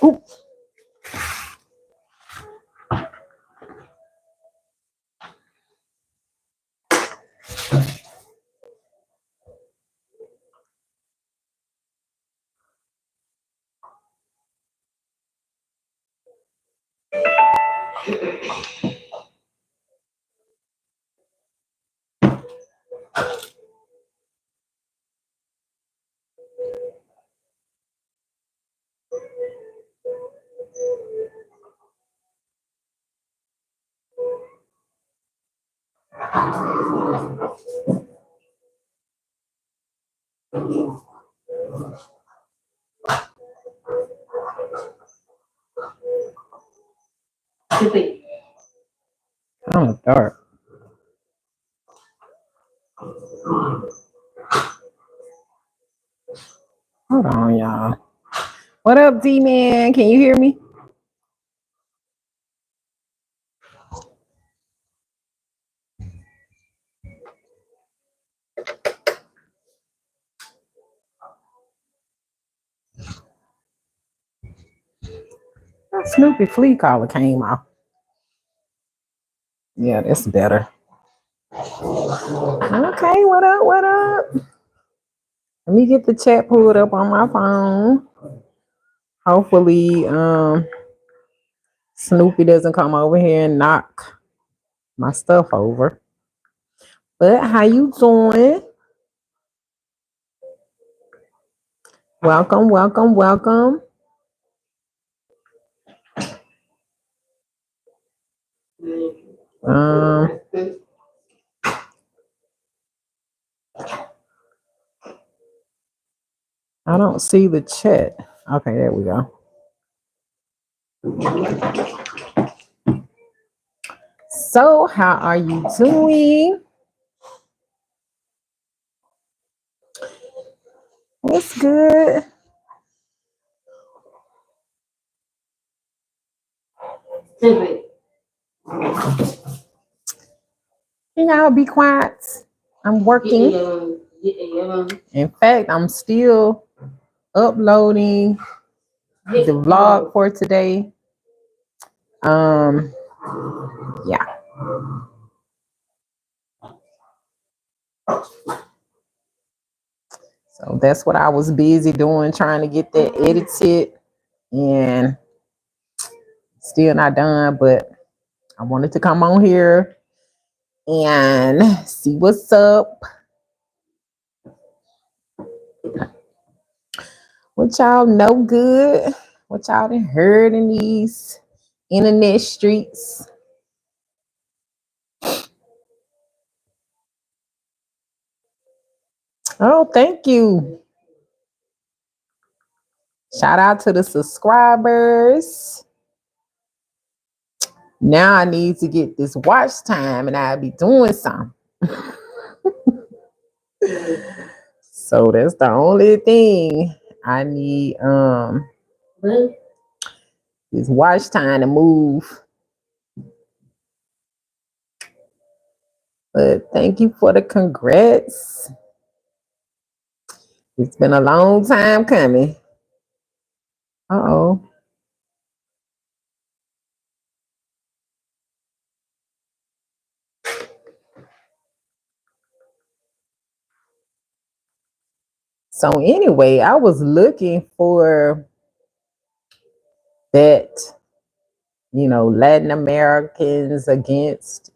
Ooh. Oh, dark. Hold on, y'all. What up, D-Man? Can you hear me? That Snoopy flea collar came off. Yeah, that's better. Okay, what up? What up? Let me get the chat pulled up on my phone. Hopefully, Snoopy doesn't come over here and knock my stuff over. But how you doing? Welcome, welcome, welcome. I don't see the chat. Okay, there we go. So, how are you doing? What's good? Can y'all be quiet? I'm working. In fact, I'm still uploading the vlog for today. Yeah. So that's what I was busy doing, trying to get that edited, and still not done, but I wanted to come on here and see what's up. What y'all know good? What y'all done heard in these internet streets? Oh, thank you. Shout out to the subscribers. Now I need to get this watch time and I'll be doing something. So that's the only thing I need. This watch time to move. But thank you for the congrats. It's been a long time coming. Uh-oh. So anyway, I was looking for that, Latin Americans against,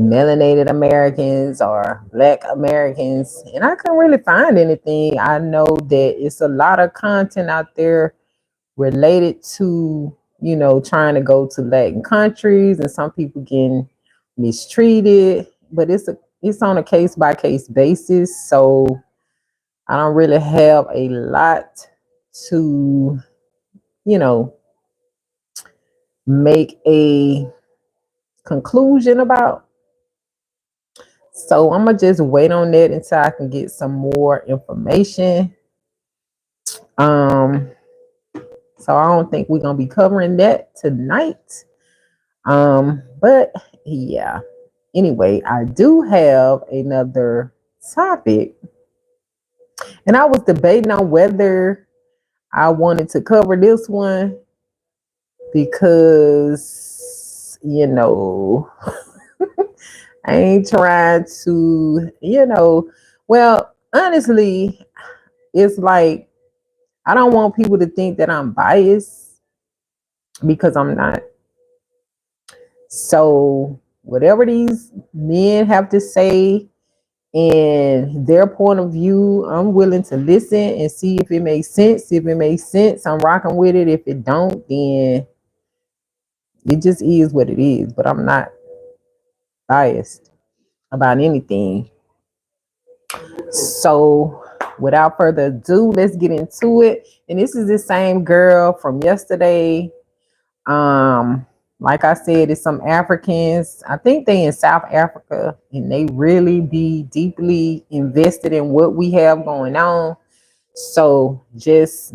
melanated Americans or Black Americans, and I couldn't really find anything. I know that it's a lot of content out there related to, trying to go to Latin countries, and some people getting mistreated, but it's on a case by case basis. So I don't really have a lot to, make a conclusion about. So I'm gonna just wait on that until I can get some more information. So I don't think we're gonna be covering that tonight. But yeah. Anyway, I do have another topic, and I was debating on whether I wanted to cover this one because, I ain't trying to, well, honestly, it's like I don't want people to think that I'm biased because I'm not. So, whatever these men have to say and their point of view, I'm willing to listen and see if it makes sense. If it makes sense, I'm rocking with it. If it don't, then it just is what it is. But I'm not biased about anything. So, without further ado, let's get into it. And this is the same girl from yesterday. Like I said, it's some Africans. I think they in South Africa, and they really be deeply invested in what we have going on. So just,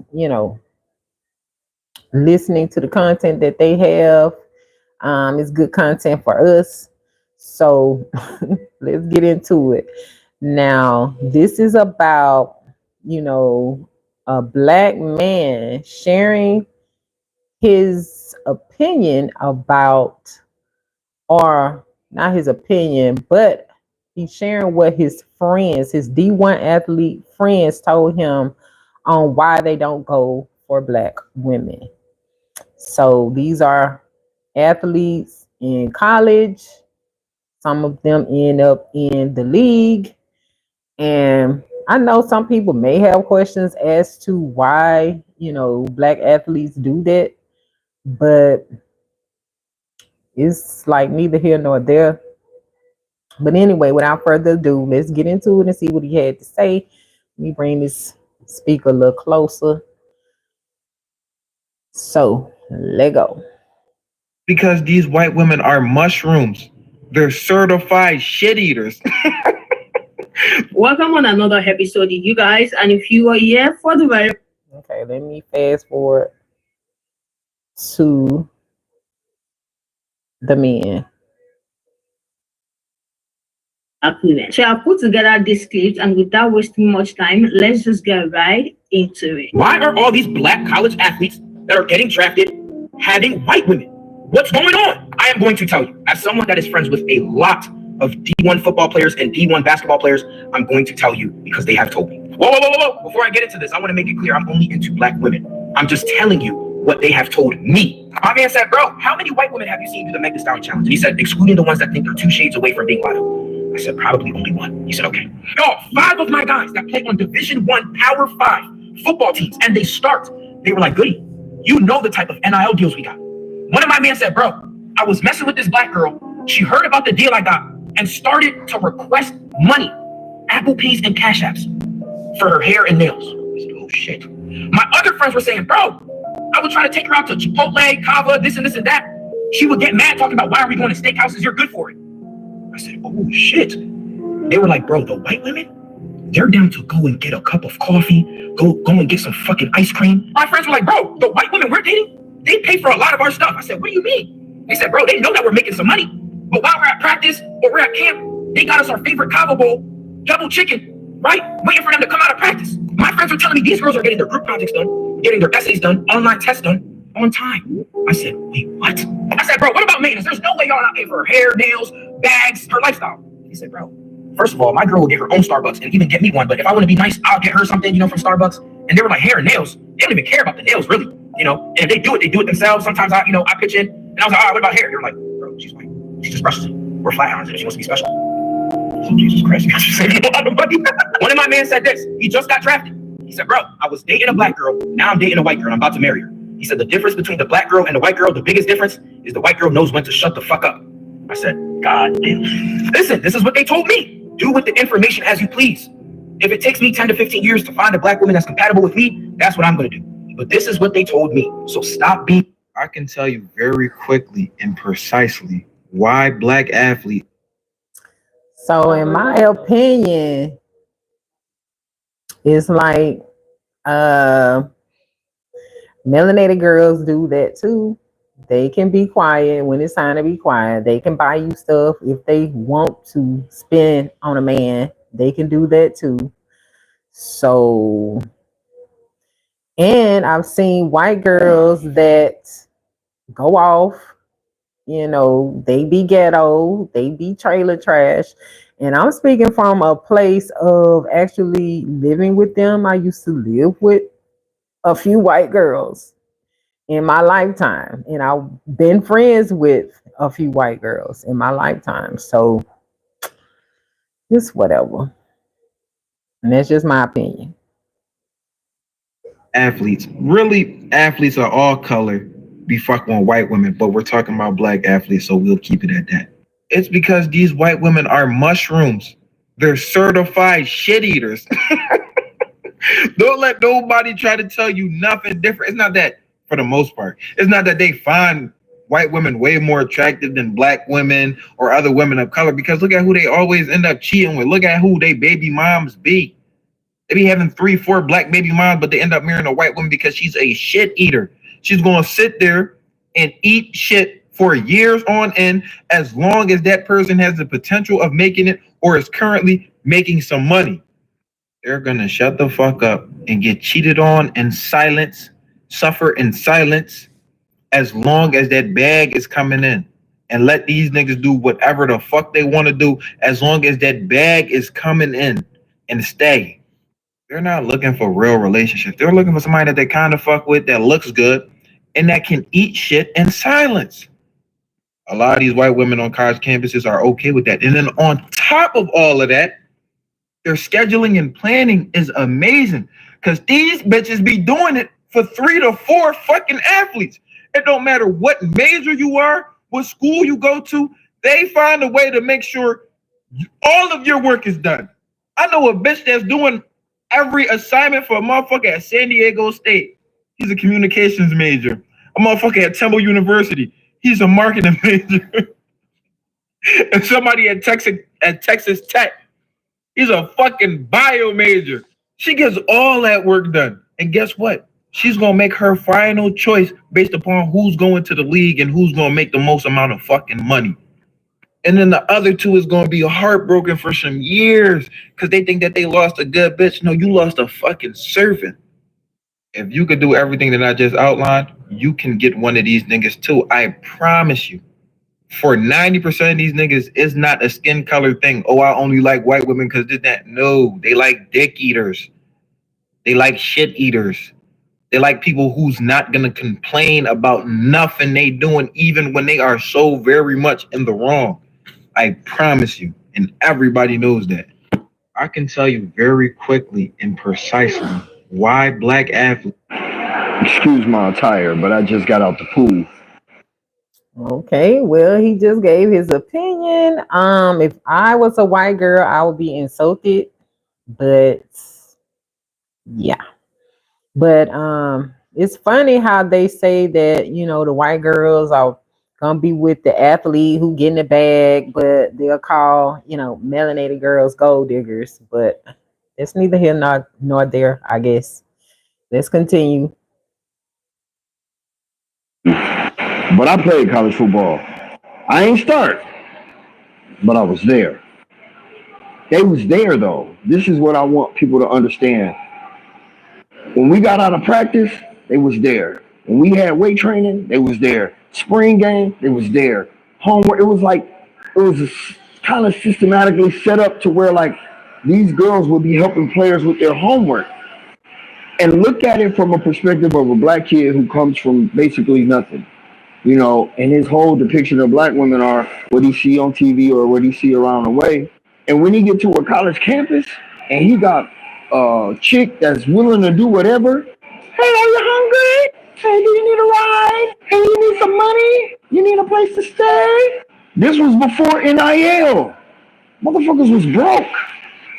listening to the content that they have, is good content for us. So let's get into it. Now, this is about, a black man sharing his opinion about, or not his opinion, but he's sharing what his friends, his D1 athlete friends, told him on why they don't go for black women. So these are athletes in college. Some of them end up in the league. And I know some people may have questions as to why, black athletes do that, but it's like neither here nor there. But anyway, without further ado, let's get into it and see what he had to say. Let me bring this speaker a little closer. So, let go. Because these white women are mushrooms. They're certified shit eaters. Welcome on another episode, you guys. And if you are here for the very Okay, let me fast forward to the men. women. So I put together this clip, and without wasting much time, let's just get right into it. Why are all these black college athletes that are getting drafted having white women? What's going on? I am going to tell you, as someone that is friends with a lot of D1 football players and D1 basketball players, I'm going to tell you because they have told me. Whoa. Before I get into this, I want to make it clear I'm only into black women. I'm just telling you what they have told me. My man said, bro, how many white women have you seen do the Meg Thee Stallion challenge? And he said, excluding the ones that think they're 2 shades away from being lotto. I said, probably only one. He said, okay. Yo, 5 of my guys that play on Division 1 Power 5 football teams, and they were like, goody, you know the type of NIL deals we got. One of my men said, bro, I was messing with this black girl. She heard about the deal I got and started to request money, Apple Pays and Cash Apps for her hair and nails. I said, oh shit. My other friends were saying, bro, I would try to take her out to Chipotle, Kava, this and that. She would get mad talking about, why are we going to steakhouses? You're good for it. I said, oh shit. They were like, bro, the white women, they're down to go and get a cup of coffee, go and get some fucking ice cream. My friends were like, bro, the white women we're dating, they pay for a lot of our stuff. I said, what do you mean? They said, bro, they know that we're making some money. But while we're at practice or we're at camp, they got us our favorite Kava bowl, double chicken, right? Waiting for them to come out of practice. My friends were telling me these girls are getting their group projects done, getting their essays done, online tests done on time. I said, wait, what? I said, bro, what about maintenance? There's no way y'all not paying for her hair, nails, bags, her lifestyle. He said, bro, first of all, my girl will get her own Starbucks and even get me one. But if I want to be nice, I'll get her something, from Starbucks. And they were like, hair and nails. They don't even care about the nails, really. And if they do it themselves. Sometimes I pitch in. And I was like, all right, what about hair? They were like, bro, she's white. She just brushes it. We're flatirons and she wants to be special. So, Jesus Christ, you guys are saving a lot of money. One of my men said this. He just got drafted. He said, bro, I was dating a black girl. Now I'm dating a white girl. I'm about to marry her. He said, the difference between the black girl and the white girl, the biggest difference is the white girl knows when to shut the fuck up. I said, God damn. Listen, this is what they told me. Do with the information as you please. If it takes me 10 to 15 years to find a black woman that's compatible with me, that's what I'm going to do. But this is what they told me. So stop being. I can tell you very quickly and precisely why black athletes. So in my opinion, it's like melanated girls do that too. They can be quiet when it's time to be quiet. They can buy you stuff if they want to spend on a man. They can do that too. So And I've seen white girls that go off, they be ghetto, they be trailer trash. And I'm speaking from a place of actually living with them. I used to live with a few white girls in my lifetime, and I've been friends with a few white girls in my lifetime. So just whatever. And that's just my opinion. Athletes, really, athletes are all color be fucking with white women, but we're talking about black athletes, so we'll keep it at that. It's because these white women are mushrooms. They're certified shit eaters. Don't let nobody try to tell you nothing different. It's not that, for the most part, it's not that they find white women way more attractive than black women or other women of color, because look at who they always end up cheating with. Look at who they baby moms be. They be having 3, 4 black baby moms, but they end up marrying a white woman because she's a shit eater. She's going to sit there and eat shit for years on end, as long as that person has the potential of making it or is currently making some money. They're going to shut the fuck up and get cheated on in silence, suffer in silence, as long as that bag is coming in. And let these niggas do whatever the fuck they want to do, as long as that bag is coming in, and stay. They're not looking for real relationships. They're looking for somebody that they kind of fuck with, that looks good, and that can eat shit in silence. A lot of these white women on college campuses are okay with that. And then on top of all of that, their scheduling and planning is amazing, because these bitches be doing it for 3 to 4 fucking athletes. It don't matter what major you are, what school you go to, they find a way to make sure all of your work is done. I know a bitch that's doing every assignment for a motherfucker at San Diego State. He's a communications major. A motherfucker at Temple University. He's a marketing major. And somebody at Texas Tech. He's a fucking bio major. She gets all that work done. And guess what? She's going to make her final choice based upon who's going to the league and who's going to make the most amount of fucking money. And then the other two is going to be heartbroken for some years because they think that they lost a good bitch. No, you lost a fucking servant. If you could do everything that I just outlined, you can get one of these niggas too. I promise you. For 90% of these niggas, it's not a skin color thing. Oh, I only like white women because did that. No, they like dick eaters. They like shit eaters. They like people who's not going to complain about nothing they doing, even when they are so very much in the wrong. I promise you. And everybody knows that. I can tell you very quickly and precisely why black athletes. Excuse my attire, but I just got out the pool. Okay, well, he just gave his opinion. If I was a white girl, I would be insulted. But yeah. But it's funny how they say that, the white girls are gonna be with the athlete who getting the bag, but they'll call, melanated girls gold diggers. But it's neither here nor there, I guess. Let's continue. But I played college football. I ain't start, but I was there. They was there though. This is what I want people to understand. When we got out of practice, they was there. When we had weight training, they was there. Spring game, they was there. Homework, it was kind of systematically set up to where like these girls would be helping players with their homework. And look at it from a perspective of a black kid who comes from basically nothing. And his whole depiction of black women are what he see on TV or what he see around the way. And when he get to a college campus and he got a chick that's willing to do whatever, hey, are you hungry? Hey, do you need a ride? Hey, you need some money? You need a place to stay? This was before NIL. Motherfuckers was broke.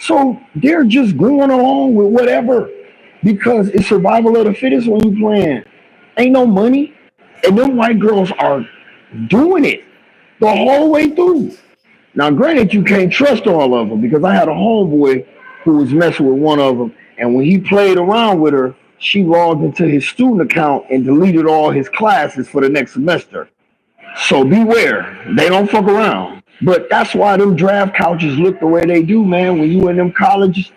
So they're just going along with whatever because it's survival of the fittest when you playing. Ain't no money. And them white girls are doing it the whole way through. Now, granted, you can't trust all of them because I had a homeboy who was messing with one of them. And when he played around with her, she logged into his student account and deleted all his classes for the next semester. So beware. They don't fuck around. But that's why them draft couches look the way they do, man. When you in them college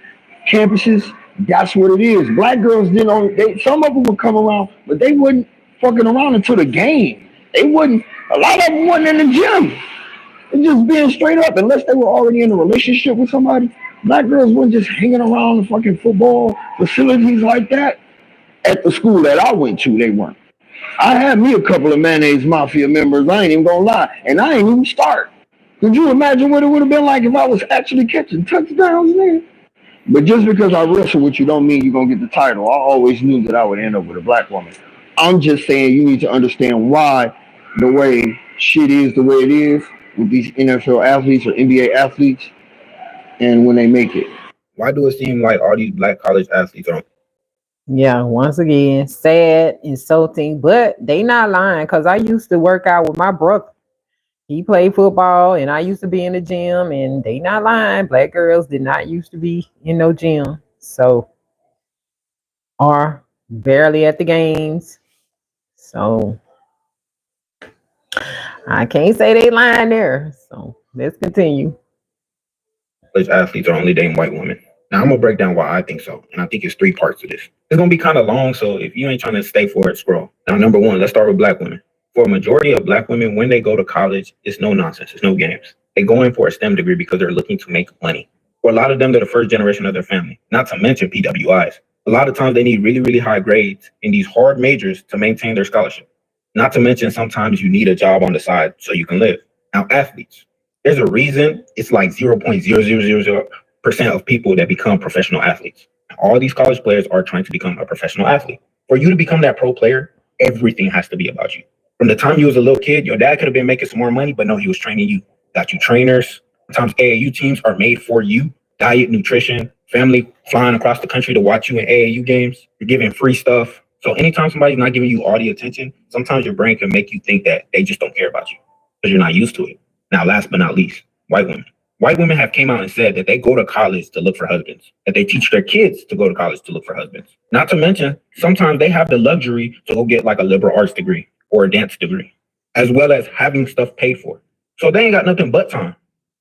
campuses, That's what it is. Black girls didn't only, some of them would come around, but they wouldn't fucking around until the game. They wouldn't, a lot of them wasn't in the gym. It's just being straight up, unless they were already in a relationship with somebody. Black girls weren't just hanging around the fucking football facilities like that. At the school that I went to, they weren't. I had me a couple of mayonnaise mafia members, I ain't even gonna lie, and I ain't even start. Could you imagine what it would have been like if I was actually catching touchdowns, man? But just because I wrestle with you don't mean you're gonna get the title. I always knew that I would end up with a black woman. I'm just saying you need to understand why the way shit is the way it is with these NFL athletes or NBA athletes and when they make it. Why do it seem like all these black college athletes are? Yeah, once again, sad, insulting, but they not lying because I used to work out with my brother. He played football and I used to be in the gym, and they not lying. Black girls did not used to be in no gym. So, or barely at the games. So I can't say they lying there. So let's continue. College athletes are only dating white women. Now I'm gonna break down why I think so, and I think it's 3 parts to this. It's gonna be kind of long, so if you ain't trying to stay for it, scroll. Now, number 1, let's start with black women. For a majority of black women, when they go to college, it's no nonsense, it's no games. They go in for a STEM degree because they're looking to make money. For a lot of them, they're the first generation of their family, not to mention PWIs. A lot of times they need really, really high grades in these hard majors to maintain their scholarship. Not to mention sometimes you need a job on the side so you can live. Now, athletes, there's a reason it's like 0.0000% of people that become professional athletes. All these college players are trying to become a professional athlete. For you to become that pro player, everything has to be about you. From the time you was a little kid, your dad could have been making some more money, but no, he was training you. Got you trainers. Sometimes AAU teams are made for you. Diet, nutrition, family flying across the country to watch you in AAU games. You're giving free stuff. So anytime somebody's not giving you all the attention, sometimes your brain can make you think that they just don't care about you because you're not used to it. Now, last but not least, white women. White women have came out and said that they go to college to look for husbands, that they teach their kids to go to college to look for husbands. Not to mention, sometimes they have the luxury to go get like a liberal arts degree or a dance degree, as well as having stuff paid for. So they ain't got nothing but time.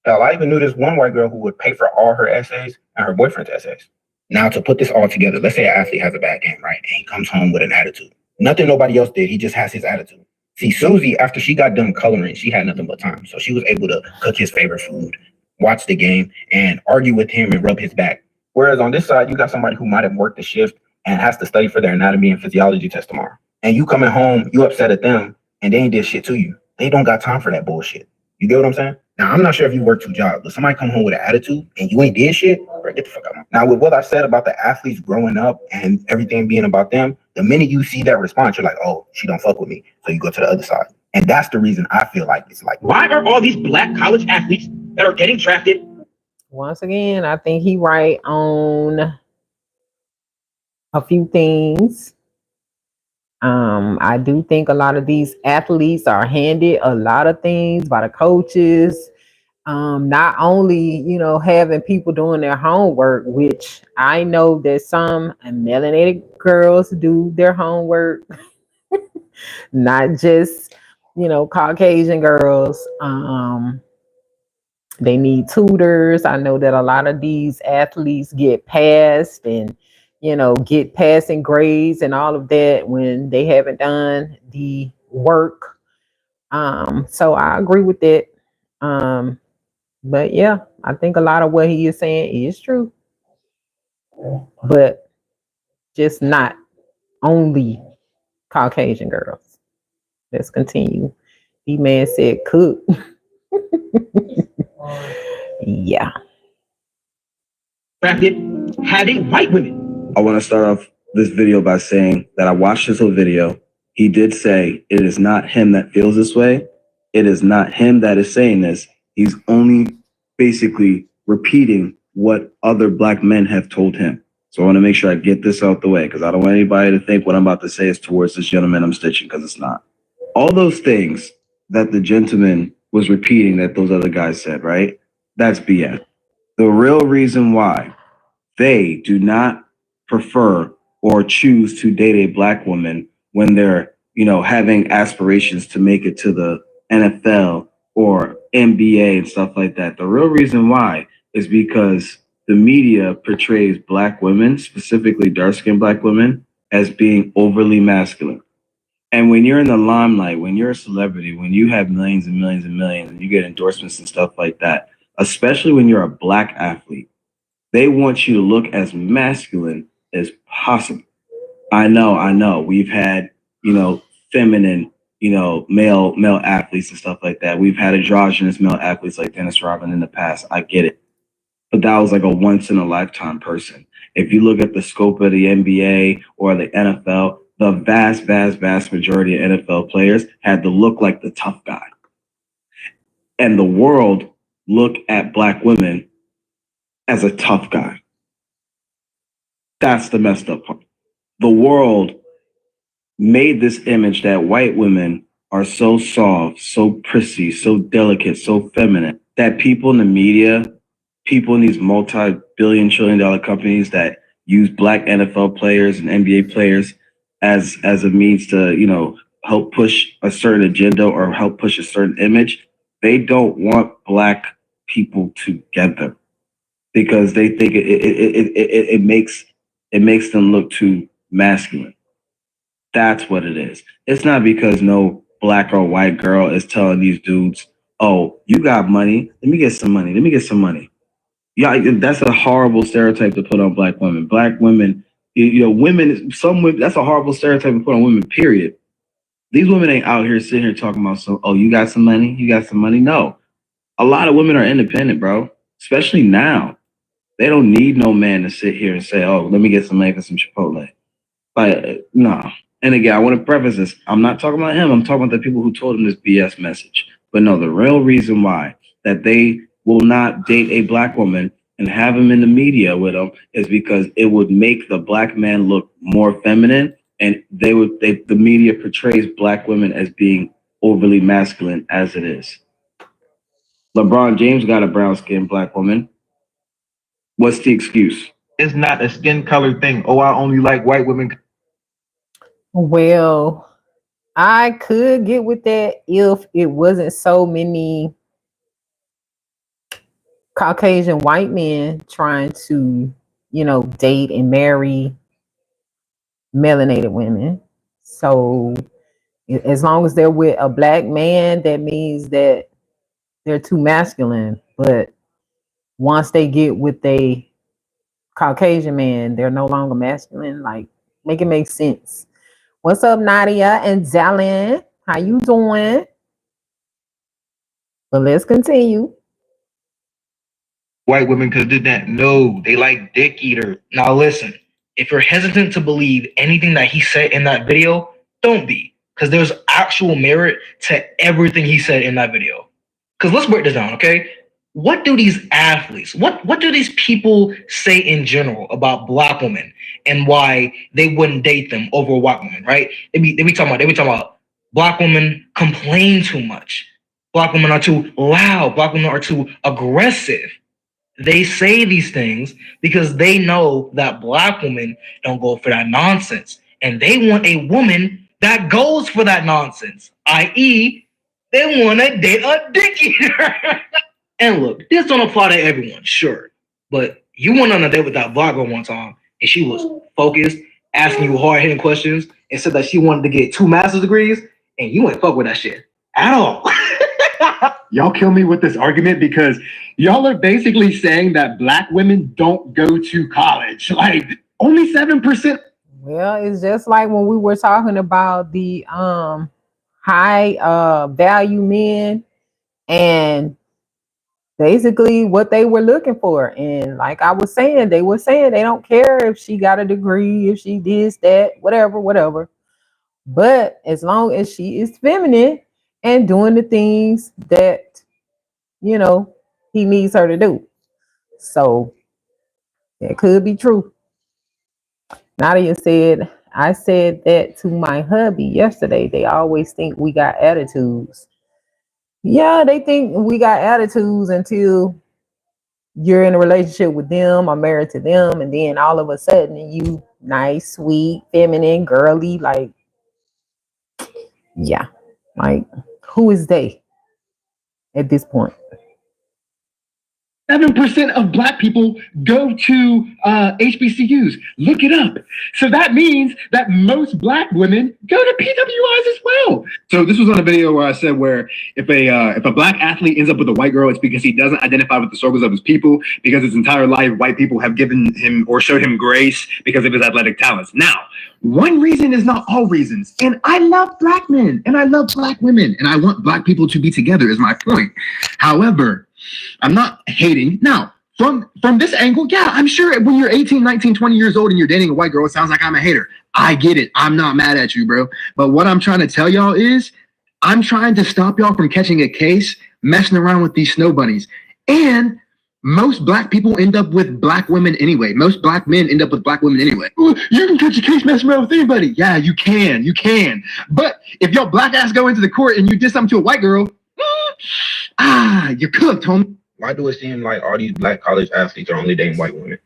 Hell, I even knew this one white girl who would pay for all her essays and her boyfriend's essays. Now, to put this all together, let's say an athlete has a bad game, right? And he comes home with an attitude. Nothing nobody else did. He just has his attitude. See, Susie, after she got done coloring, she had nothing but time. So she was able to cook his favorite food, watch the game, and argue with him and rub his back. Whereas on this side, you got somebody who might have worked the shift and has to study for their anatomy and physiology test tomorrow. And you coming home, you upset at them, and they ain't did shit to you. They don't got time for that bullshit. You get what I'm saying? Now, I'm not sure if you work 2 jobs, but somebody come home with an attitude and you ain't did shit, bro, get the fuck out. Now, with what I said about the athletes growing up and everything being about them, the minute you see that response, you're like, oh, she don't fuck with me. So you go to the other side. And that's the reason I feel like it's like, why are all these black college athletes that are getting drafted? Once again, I think he right on a few things. I do think a lot of these athletes are handed a lot of things by the coaches. Not only, having people doing their homework, which I know that some melanated girls do their homework, not just, Caucasian girls. They need tutors. I know that a lot of these athletes get passed and get passing grades and all of that when they haven't done the work. So I agree with that. But yeah, I think a lot of what he is saying is true. But just not only Caucasian girls. Let's continue. The man said cook. Yeah. Drafted having white women. I want to start off this video by saying that I watched his whole video. He did say it is not him that feels this way. It is not him that is saying this. He's only basically repeating what other black men have told him. So I want to make sure I get this out the way because I don't want anybody to think what I'm about to say is towards this gentleman I'm stitching, because it's not. All those things that the gentleman was repeating that those other guys said, right? That's BS. The real reason why they do not prefer or choose to date a black woman when they're, having aspirations to make it to the NFL or NBA and stuff like that. The real reason why is because the media portrays black women, specifically dark-skinned black women, as being overly masculine. And when you're in the limelight, when you're a celebrity, when you have millions and millions and millions, and you get endorsements and stuff like that, especially when you're a black athlete, they want you to look as masculine as possible. I know. We've had, feminine, male athletes and stuff like that. We've had androgynous male athletes like Dennis Rodman in the past. I get it. But that was like a once in a lifetime person. If you look at the scope of the NBA or the NFL, the vast majority of NFL players had to look like the tough guy. And the world look at black women as a tough guy. That's the messed up part. The world made this image that white women are so soft, so prissy, so delicate, so feminine, that people in the media, people in these multi-billion, trillion-dollar companies that use black NFL players and NBA players as a means to, help push a certain agenda or help push a certain image, they don't want black people together because they think it makes them look too masculine. That's what it is. It's not because no black or white girl is telling these dudes, "Oh, you got money. Let me get some money. Let me get some money." Yeah, that's a horrible stereotype to put on black women. Black women, women, some women, that's a horrible stereotype to put on women, period. These women ain't out here sitting here talking about, you got some money? You got some money? No. A lot of women are independent, bro, especially now. They don't need no man to sit here and say, "Oh, let me get some money for some Chipotle." Like, no. And again, I want to preface this. I'm not talking about him. I'm talking about the people who told him this BS message. But no, the real reason why that they will not date a black woman and have him in the media with them is because it would make the black man look more feminine, and the media portrays black women as being overly masculine as it is. LeBron James got a brown-skinned black woman. What's the excuse? It's not a skin color thing. Oh, I only like white women. Well, I could get with that if it wasn't so many Caucasian white men trying to, date and marry melanated women. So as long as they're with a black man, that means that they're too masculine. But once they get with a Caucasian man, they're no longer masculine. Like, make it make sense. What's up, Nadia and Zalin? How you doing? But let's continue. White women could do that. No, they like dick eater. Now listen, if you're hesitant to believe anything that he said in that video, don't be. Because there's actual merit to everything he said in that video. Because let's break this down, okay? What do these athletes, what do these people say in general about black women and why they wouldn't date them over a white woman, right? They be talking about black women complain too much. Black women are too loud. Black women are too aggressive. They say these things because they know that black women don't go for that nonsense. And they want a woman that goes for that nonsense, i.e., they want to date a dick eater. And look, this don't apply to everyone, sure. But you went on a date with that black girl one time, and she was focused, asking you hard-hitting questions, and said that she wanted to get 2 master's degrees, and you ain't fuck with that shit at all. Y'all kill me with this argument because y'all are basically saying that black women don't go to college. Like, only 7%. Well, it's just like when we were talking about the high value men and basically what they were looking for. And like I was saying, they were saying they don't care if she got a degree, if she did that, whatever. But as long as she is feminine and doing the things that, he needs her to do. So that could be true. Nadia said, I said that to my hubby yesterday. They always think we got attitudes. Yeah, they think we got attitudes until you're in a relationship with them or married to them, and then all of a sudden you nice, sweet, feminine, girly, like, yeah, like, who is they at this point? 7% of black people go to HBCUs. Look it up. So that means that most black women go to PWIs as well. So this was on a video where I said where if a black athlete ends up with a white girl, it's because he doesn't identify with the struggles of his people, because his entire life white people have given him or showed him grace because of his athletic talents. Now, one reason is not all reasons. And I love black men and I love black women and I want black people to be together is my point. However, I'm not hating. Now, from this angle, yeah, I'm sure when you're 18, 19, 20 years old and you're dating a white girl, it sounds like I'm a hater. I get it. I'm not mad at you, bro. But what I'm trying to tell y'all is I'm trying to stop y'all from catching a case messing around with these snow bunnies. And most black people end up with black women anyway. Most black men end up with black women anyway. You can catch a case messing around with anybody. Yeah, you can. You can. But if your black ass go into the court and you did something to a white girl, you're cooked, homie. Why do it seem like all these black college athletes are only dating white women?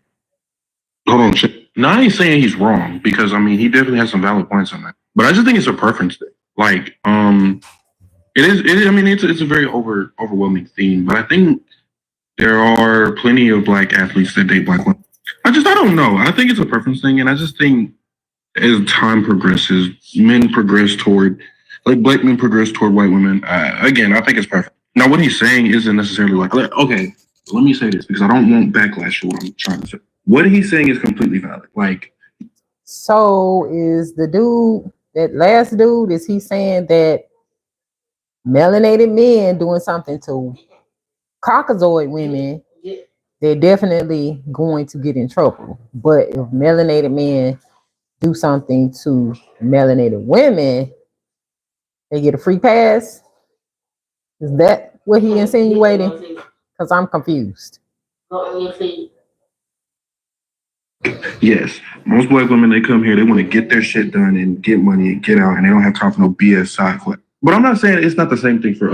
Hold on. No, I ain't saying he's wrong because I mean he definitely has some valid points on that. But I just think it's a preference thing. Like, it is. I mean, it's a very overwhelming theme. But I think there are plenty of black athletes that date black women. I don't know. I think it's a preference thing, and I just think as time progresses, men progress toward, like black men progress toward white women. Again, I think it's preference. Now, what he's saying isn't necessarily like, okay, let me say this because I don't want backlash for what I'm trying to say. What he's saying is completely valid. Like, so is the dude, that last dude, is he saying that melanated men doing something to Caucasoid women, they're definitely going to get in trouble? But if melanated men do something to melanated women, they get a free pass? Is that what he insinuating? Because I'm confused. yes, most black women, they come here, they want to get their shit done and get money and get out, and they don't have time for no BS side quest. But I'm not saying it's not the same thing for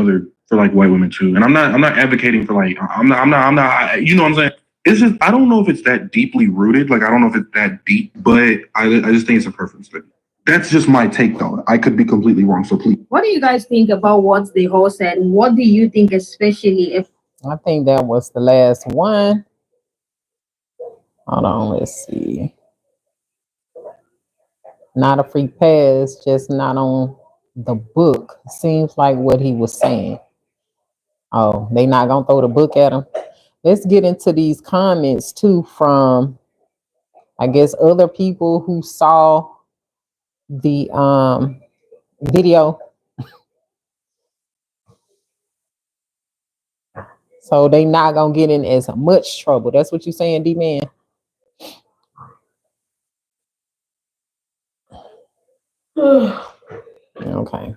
like white women too. And I'm not advocating for like, I'm not, you know what I'm saying? It's just, I don't know if it's that deeply rooted. Like, I don't know if it's that deep, but I just think it's a preference thing. That's just my take, though. I could be completely wrong, so please. What do you guys think about what the host said? What do you think, especially if... I think that was the last one. Hold on, let's see. Not a free pass, just not on the book. Seems like what he was saying. Oh, they not gonna throw the book at him. Let's get into these comments too from, I guess, other people who saw the video. So they not gonna get in as much trouble. That's what you're saying, D-Man? Okay.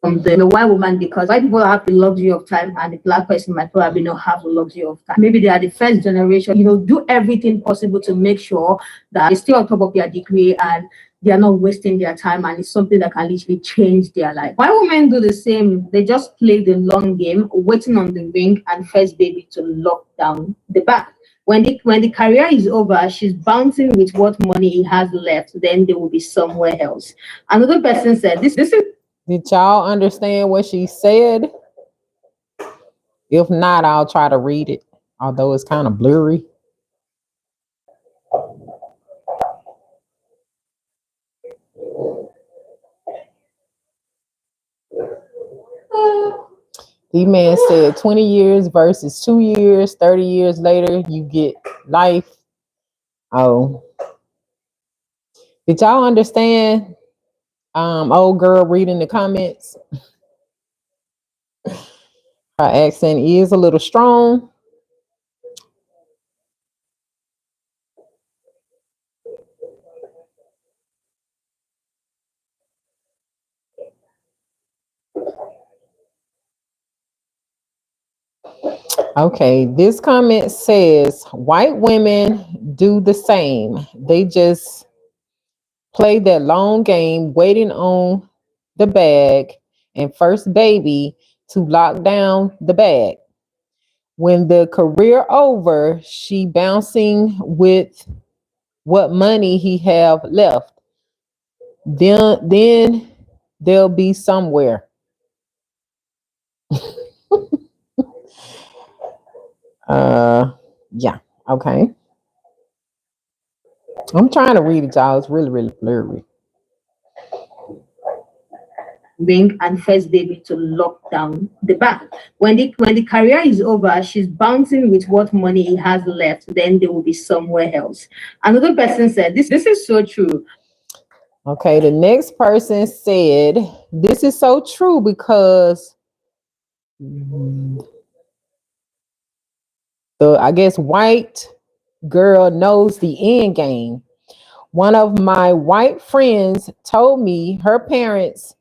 The white woman, because white people have the luxury of time and the black person might probably not have the luxury of time. Maybe they are the first generation, do everything possible to make sure that they stay on top of their degree and they are not wasting their time, and it's something that can literally change their life. White women do the same. They just play the long game, waiting on the ring and first baby to lock down the back. When the career is over, she's bouncing with what money he has left, then they will be somewhere else. Another person said, this is... Did y'all understand what she said? If not, I'll try to read it, although it's kind of blurry. D-Man said 20 years versus 2 years, 30 years later, you get life. Oh. Did y'all understand? Old girl reading the comments. Her accent is a little strong. Okay, this comment says white women do the same. They just play that long game, waiting on the bag and first baby to lock down the bag. When the career over, she bouncing with what money he have left. Then they'll be somewhere. Yeah. Okay. I'm trying to read it, y'all. It's really, really blurry. Ring and first baby to lock down the bank. When the career is over, she's bouncing with what money he has left. Then they will be somewhere else. Another person said, "This is so true." Okay, the next person said, this is so true because the, I guess, white girl knows the end game. One of my white friends told me her parents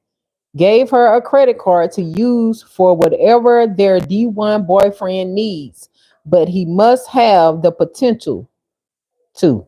gave her a credit card to use for whatever their D1 boyfriend needs, but he must have the potential to.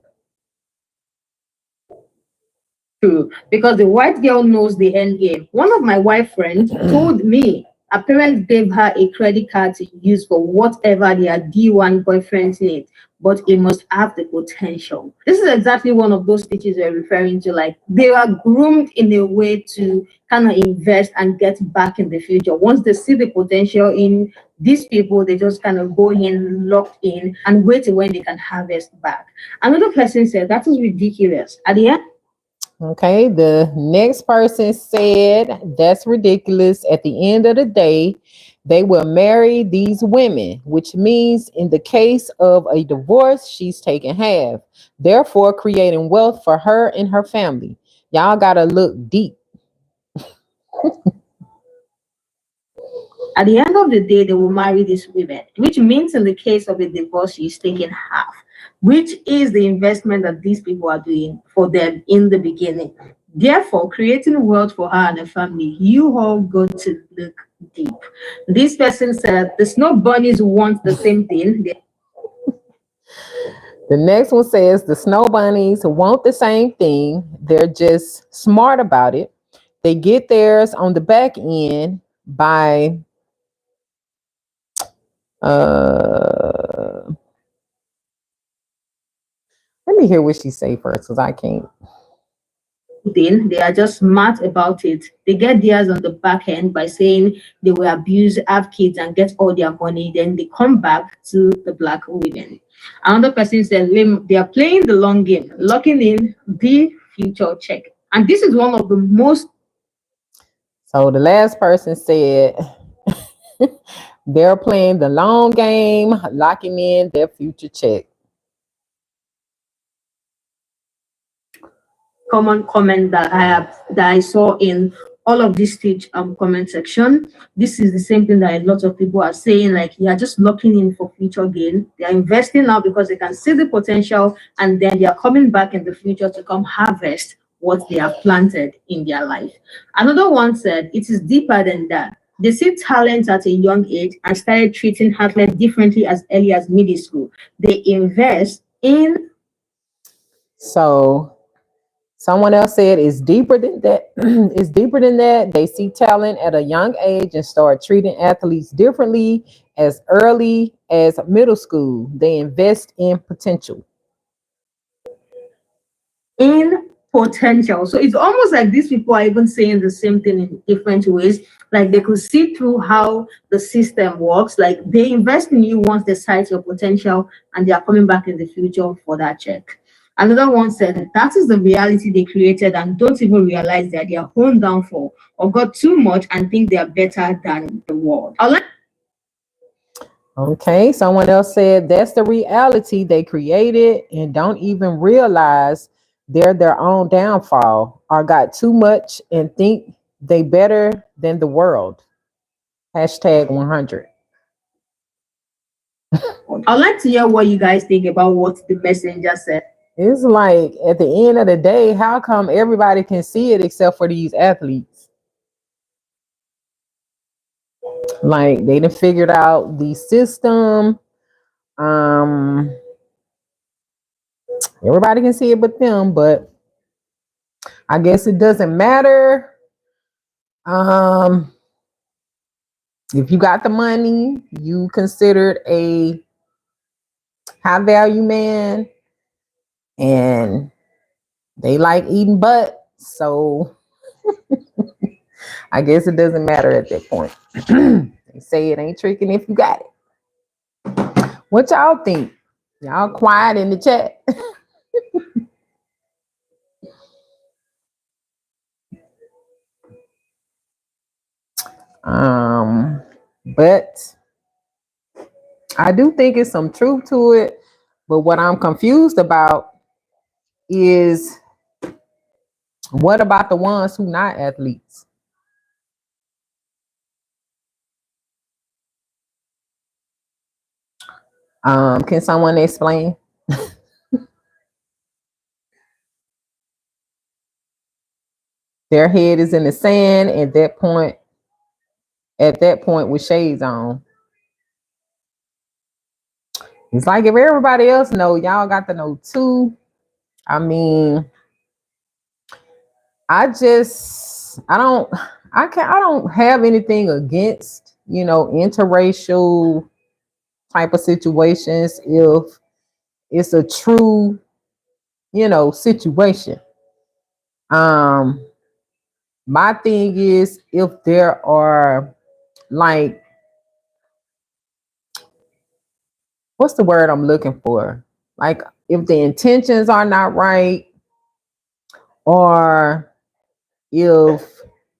True, because the white girl knows the end game. One of my white friends told me her parents gave her a credit card to use for whatever their D1 boyfriends need, but it must have the potential. This is exactly one of those speeches we're referring to. Like they are groomed in a way to kind of invest and get back in the future. Once they see the potential in these people, they just kind of go in, locked in, and wait till when they can harvest back. Another person said that is ridiculous. At the end, Okay, the next person said that's ridiculous. At the end of the day, they will marry these women, which means in the case of a divorce, she's taking half, therefore creating wealth for her and her family. Y'all gotta look deep. at the end of the day, they will marry these women, which means in the case of a divorce, she's taking half, which is the investment that these people are doing for them in the beginning. Therefore, creating wealth for her and her family, you all go to look deep. This person said the snow bunnies want the same thing. The next one says the snow bunnies want the same thing. They're just smart about it. They get theirs on the back end by let me hear what she say first because I can't. They are just smart about it. They get theirs on the back end by saying they will abuse, have kids, and get all their money. Then they come back to the black women. Another person said they are playing the long game, locking in the future check. And this is one of the most. So the last person said they're playing the long game, locking in their future check. Common comment that I saw in all of this stage comment section. This is the same thing that a lot of people are saying, like they are just locking in for future gain. They are investing now because they can see the potential, and then they are coming back in the future to come harvest what they have planted in their life. Another one said it is deeper than that. They see talent at a young age and started treating athletes differently as early as middle school. They invest in. So someone else said it's deeper than that. It's deeper than that. They see talent at a young age and start treating athletes differently as early as middle school. They invest in potential. In potential. So it's almost like these people are even saying the same thing in different ways. Like they could see through how the system works. Like they invest in you once they sight your potential and they are coming back in the future for that check. Another one said that is the reality they created and don't even realize that they are own downfall or got too much and think they are better than the world. Okay, someone else said that's the reality they created and don't even realize they're their own downfall or got too much and think they better than the world. Hashtag 100. I'd like to hear what you guys think about what the messenger said. It's like at the end of the day, how come everybody can see it except for these athletes? Like they done figured out the system. Everybody can see it but them, but I guess it doesn't matter. If you got the money, you considered a high value man, and they like eating butt, so I guess it doesn't matter at that point. They say it ain't tricking if you got it. What y'all think? Y'all quiet in the chat. But I do think it's some truth to it. But what I'm confused about is, what about the ones who not athletes? Can someone explain? Their head is in the sand at that point with shades on. It's like if everybody else know, y'all got to know too. I mean, I don't have anything against, interracial type of situations if it's a true, situation. My thing is, if there are, like, what's the word I'm looking for? Like, if the intentions are not right, or if,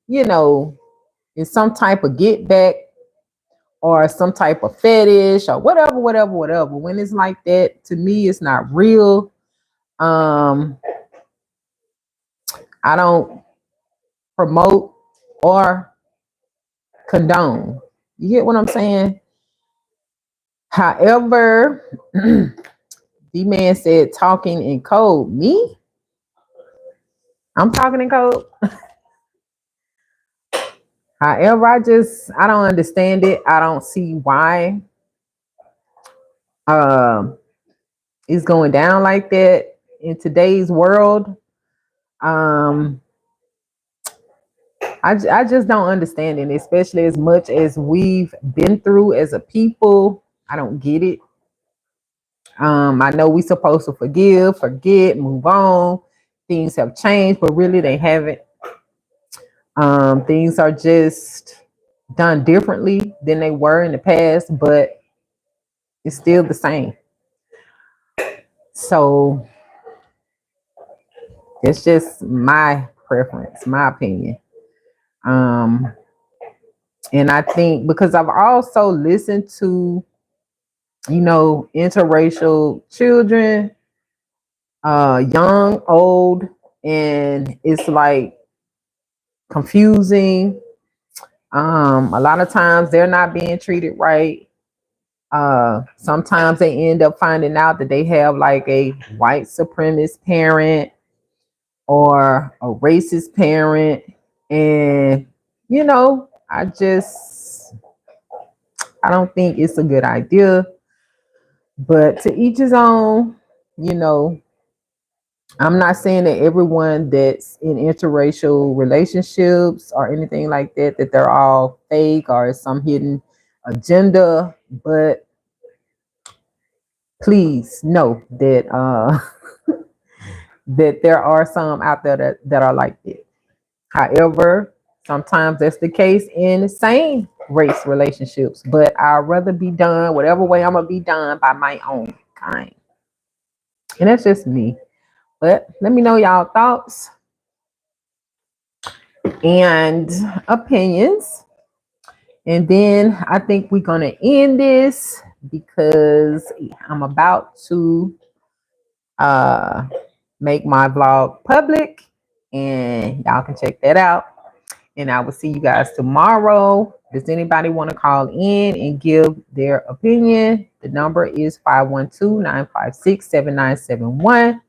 it's some type of get back or some type of fetish or whatever. When it's like that, to me, it's not real. I don't promote or condone. You get what I'm saying? However, the man said talking in code. Me? I'm talking in code. However, I don't understand it. I don't see why it's going down like that in today's world. I just don't understand it, especially as much as we've been through as a people. I don't get it. I know we're supposed to forgive, forget, move on. Things have changed, but really they haven't. Things are just done differently than they were in the past, but it's still the same. So it's just my preference, my opinion. And I think because I've also listened to, interracial children, young, old, and it's like confusing. A lot of times they're not being treated right. Sometimes they end up finding out that they have like a white supremacist parent or a racist parent. And, I don't think it's a good idea. But to each his own, I'm not saying that everyone that's in interracial relationships or anything like that, that they're all fake or some hidden agenda, but please know that that there are some out there that are like that. However, sometimes that's the case in same race relationships, but I'd rather be done whatever way I'm gonna be done by my own kind. And that's just me. But let me know y'all thoughts and opinions. And then I think we're gonna end this because I'm about to make my vlog public, and y'all can check that out. And I will see you guys tomorrow. Does anybody want to call in and give their opinion? The number is 512-956-7971.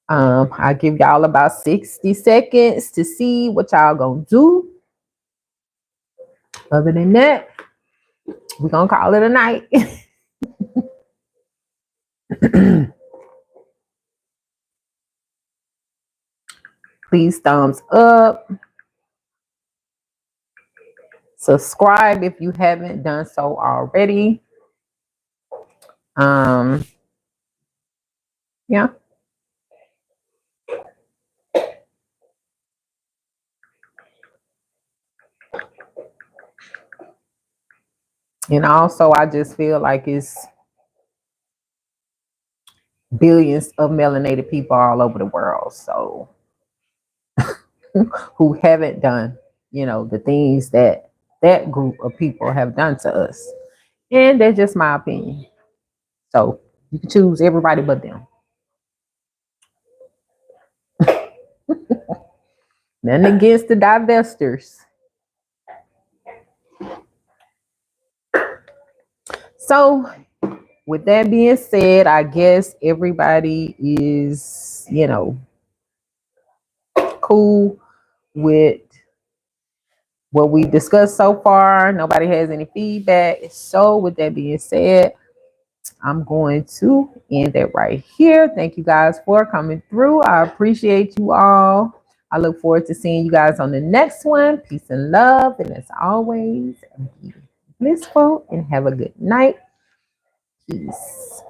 I'll give y'all about 60 seconds to see what y'all gonna do. Other than that, we're gonna call it a night. Please thumbs up. Subscribe if you haven't done so already. Yeah. And also, I just feel like it's billions of melanated people all over the world. So who haven't done, the things that that group of people have done to us. And that's just my opinion. So you can choose everybody but them. Nothing against the divestors. So with that being said, I guess everybody is, cool with what we discussed so far. Nobody has any feedback. So with that being said, I'm going to end it right here. Thank you guys for coming through. I appreciate you all. I look forward to seeing you guys on the next one. Peace and love. And as always, be blissful and have a good night. Peace.